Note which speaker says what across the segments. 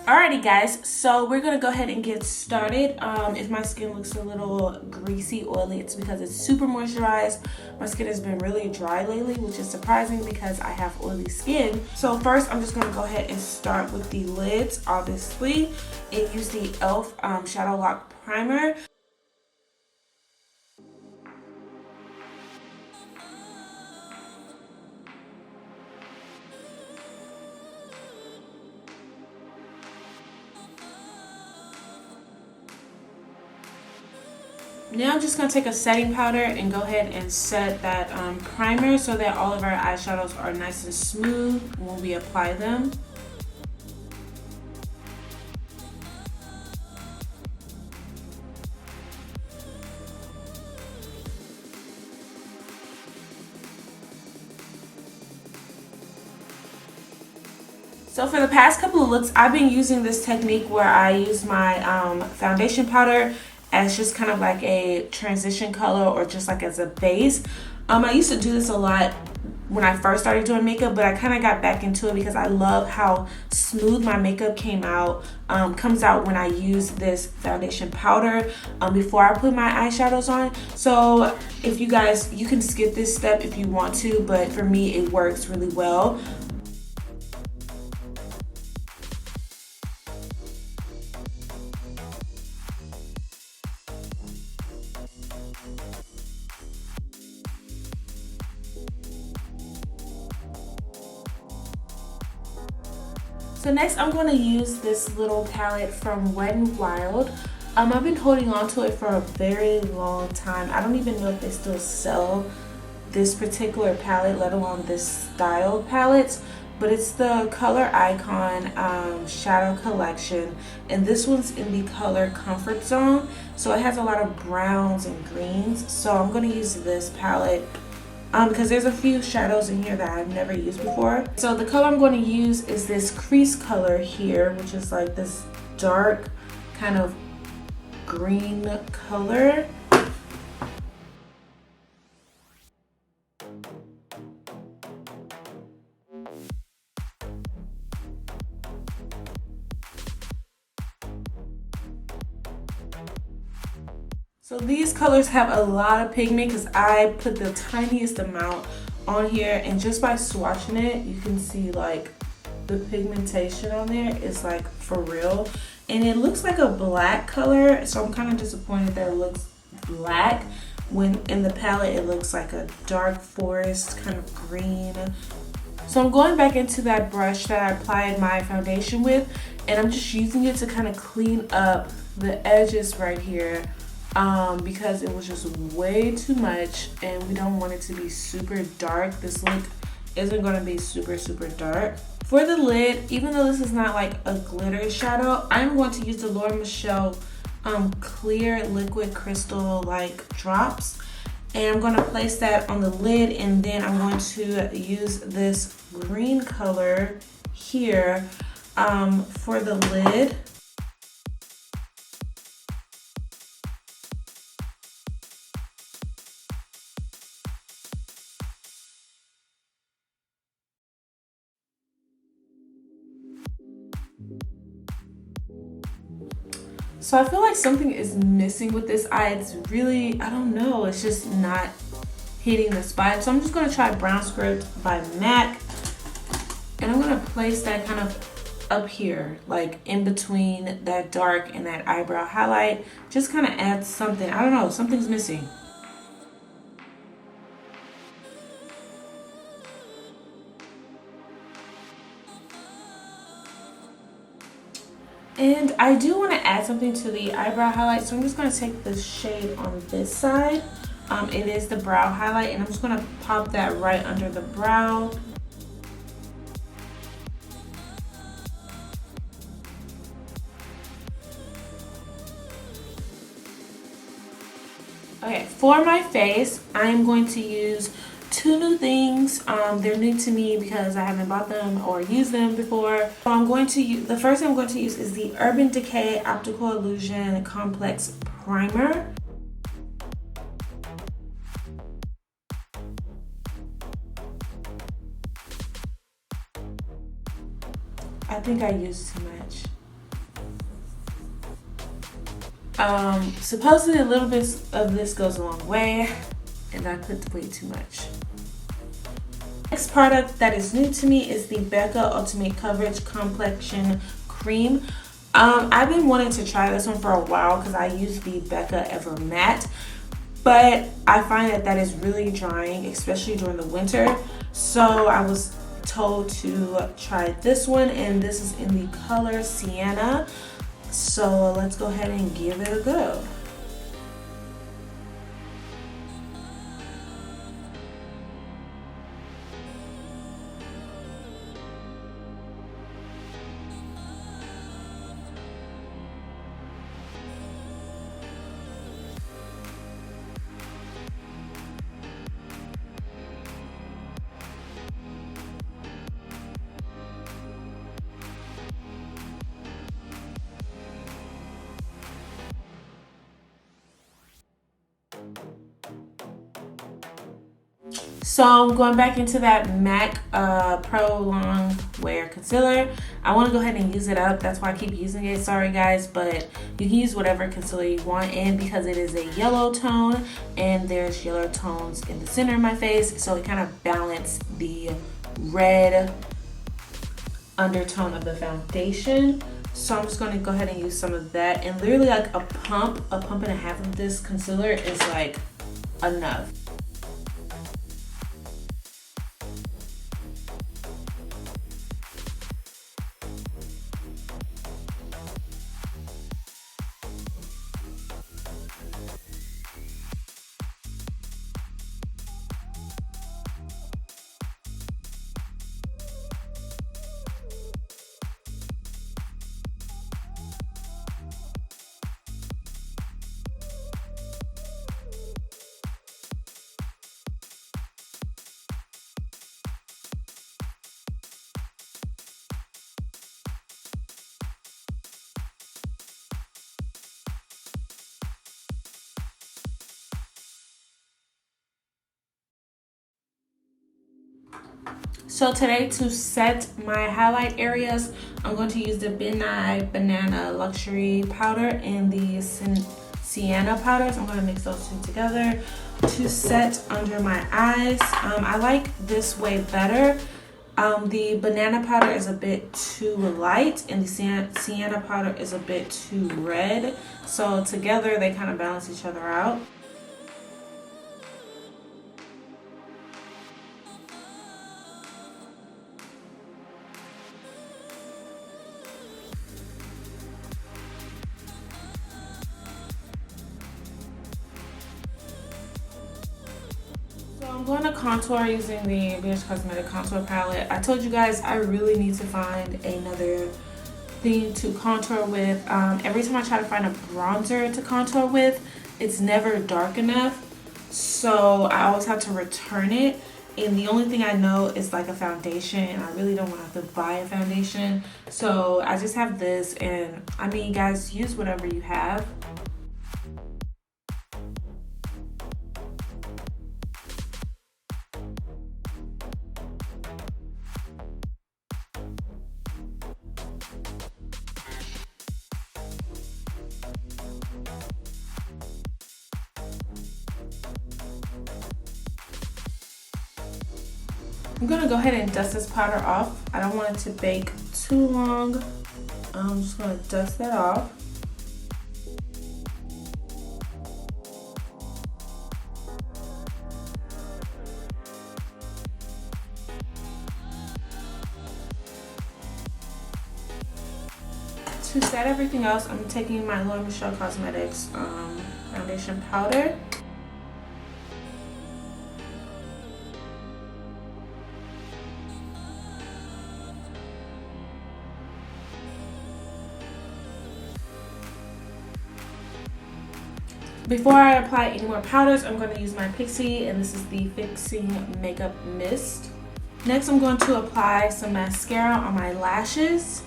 Speaker 1: Alrighty guys, so we're gonna go ahead and get started. If my skin looks a little greasy, oily, it's because it's super moisturized. My skin has been really dry lately, which is surprising because I have oily skin. So first, I'm just gonna go ahead and start with the lids, obviously, and use the e.l.f. Shadow Lock Primer. Now I'm just going to take a setting powder and go ahead and set that primer so that all of our eyeshadows are nice and smooth when we apply them. So for the past couple of looks, I've been using this technique where I use my foundation powder as just kind of like a transition color or just like as a base. I used to do this a lot when I first started doing makeup, but I kind of got back into it because I love how smooth my makeup comes out when I use this foundation powder before I put my eyeshadows on. So if you guys, you can skip this step if you want to, but for me it works really well. So next I'm going to use this little palette from Wet n Wild. I've been holding on to it for a very long time. I don't even know if they still sell this particular palette, let alone this style palettes, but it's the Color Icon Shadow Collection, and this one's in the color Comfort Zone. So it has a lot of browns and greens, so I'm going to use this palette because there's a few shadows in here that I've never used before. So the color I'm going to use is this crease color here, which is like this dark kind of green color. So these colors have a lot of pigment because I put the tiniest amount on here, and just by swatching it, you can see like the pigmentation on there is like for real. And it looks like a black color, so I'm kind of disappointed that it looks black when in the palette it looks like a dark forest kind of green. So I'm going back into that brush that I applied my foundation with, and I'm just using it to kind of clean up the edges right here. Because it was just way too much and we don't want it to be super dark. This look isn't going to be super dark. For the lid, even though this is not like a glitter shadow, I'm going to use the MICHELL clear liquid crystal like drops, and I'm going to place that on the lid, and then I'm going to use this green color here for the lid. So I feel like something is missing with this eye. It's really, I don't know, it's just not hitting the spot. So I'm just gonna try Brown Script by MAC, and I'm gonna place that kind of up here, like in between that dark and that eyebrow highlight. Just kind of add something, I don't know, something's missing. And I do want to add something to the eyebrow highlight, so I'm just going to take the shade on this side. It is the brow highlight, and I'm just going to pop that right under the brow. Okay, for my face, I'm going to use two new things. They're new to me because I haven't bought them or used them before. So I'm going to use, the first thing I'm going to use is the Urban Decay Optical Illusion Complex Primer. I think I used too much. Supposedly a little bit of this goes a long way, and I put way too much. Next product that is new to me is the Becca Ultimate Coverage Complexion Cream. I've been wanting to try this one for a while because I use the Becca Ever Matte, but I find that is really drying, especially during the winter. So I was told to try this one, and this is in the color Sienna. So let's go ahead and give it a go. So I'm going back into that MAC Pro Long Wear Concealer. I want to go ahead and use it up. That's why I keep using it. Sorry guys, but you can use whatever concealer you want. And because it is a yellow tone and there's yellow tones in the center of my face, so it kind of balances the red undertone of the foundation. So I'm just going to go ahead and use some of that. And literally like a pump and a half of this concealer is like enough. So today, to set my highlight areas, I'm going to use the Midnight Banana Luxury Powder and the Sienna powders. I'm going to mix those two together to set under my eyes. I like this way better. The banana powder is a bit too light and the Sienna powder is a bit too red. So together they kind of balance each other out. I'm going to contour using the BH Cosmetic Contour Palette. I told you guys I really need to find another thing to contour with. Every time I try to find a bronzer to contour with, it's never dark enough. So I always have to return it. And the only thing I know is like a foundation, and I really don't want to have to buy a foundation. So I just have this, and I mean, guys, use whatever you have. I'm gonna go ahead and dust this powder off. I don't want it to bake too long. I'm just gonna dust that off. To set everything else, I'm taking my MICHELL Cosmetics foundation powder. Before I apply any more powders, I'm going to use my Pixie, and this is the Fixing Makeup Mist. Next, I'm going to apply some mascara on my lashes.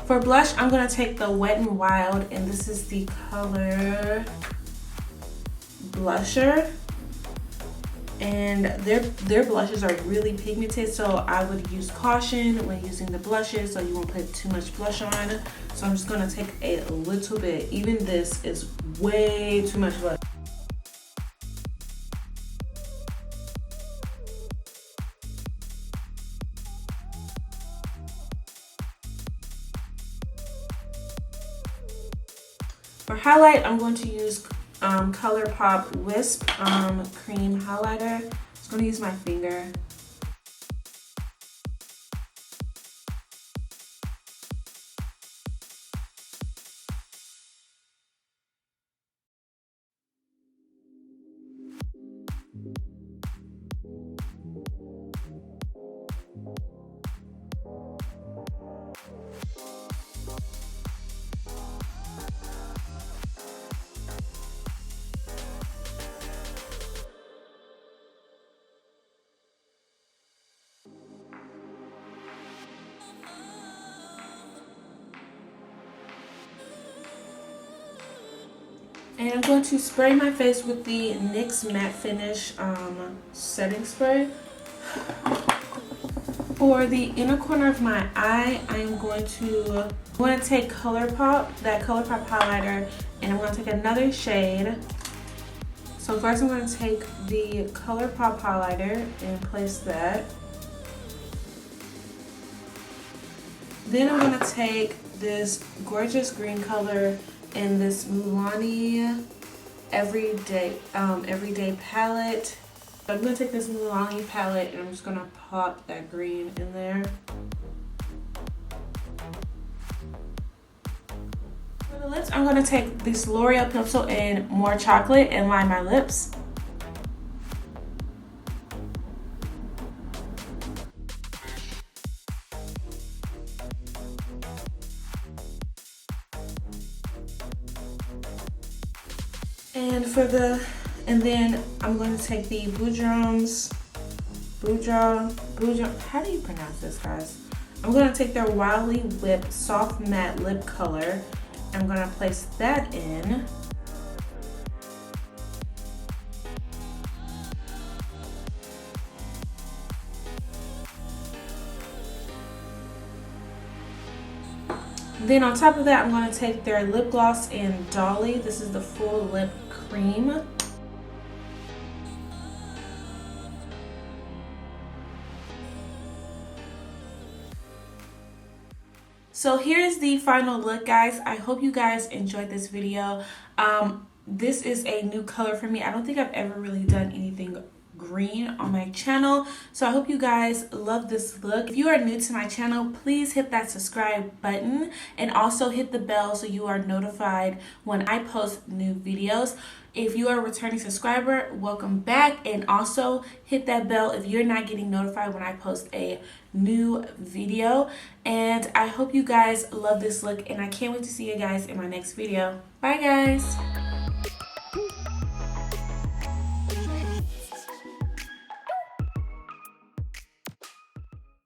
Speaker 1: For blush, I'm going to take the Wet n Wild, and this is the color Blusher. And their blushes are really pigmented, so I would use caution when using the blushes so you won't put too much blush on. So I'm just going to take a little bit. Even this is way too much blush. For highlight, I'm going to use ColourPop Wisp Cream Highlighter. I'm just going to use my finger. And I'm going to spray my face with the NYX Matte Finish setting spray. For the inner corner of my eye, I'm going to take ColourPop, that ColourPop highlighter, and I'm going to take another shade. So first I'm going to take the ColourPop highlighter and place that. Then I'm going to take this gorgeous green color in this Milani Everyday palette. I'm going to take this Milani palette and I'm just going to pop that green in there. For the lips, I'm going to take this L'Oreal pencil in More Chocolate and line my lips. And then I'm going to take the Boudreaume's, how do you pronounce this, guys? I'm going to take their Wildly Whipped Soft Matte Lip Color. I'm going to place that in. Then on top of that, I'm going to take their lip gloss in Dolly. This is the Full Lip Cream. So here's the final look, guys. I hope you guys enjoyed this video. This is a new color for me. I don't think I've ever really done anything green on my channel, so I hope you guys love this look. If you are new to my channel, please hit that subscribe button and also hit the bell so you are notified when I post new videos. If you are a returning subscriber, welcome back, and also hit that bell if you're not getting notified when I post a new video. And I hope you guys love this look, and I can't wait to see you guys in my next video. Bye, guys.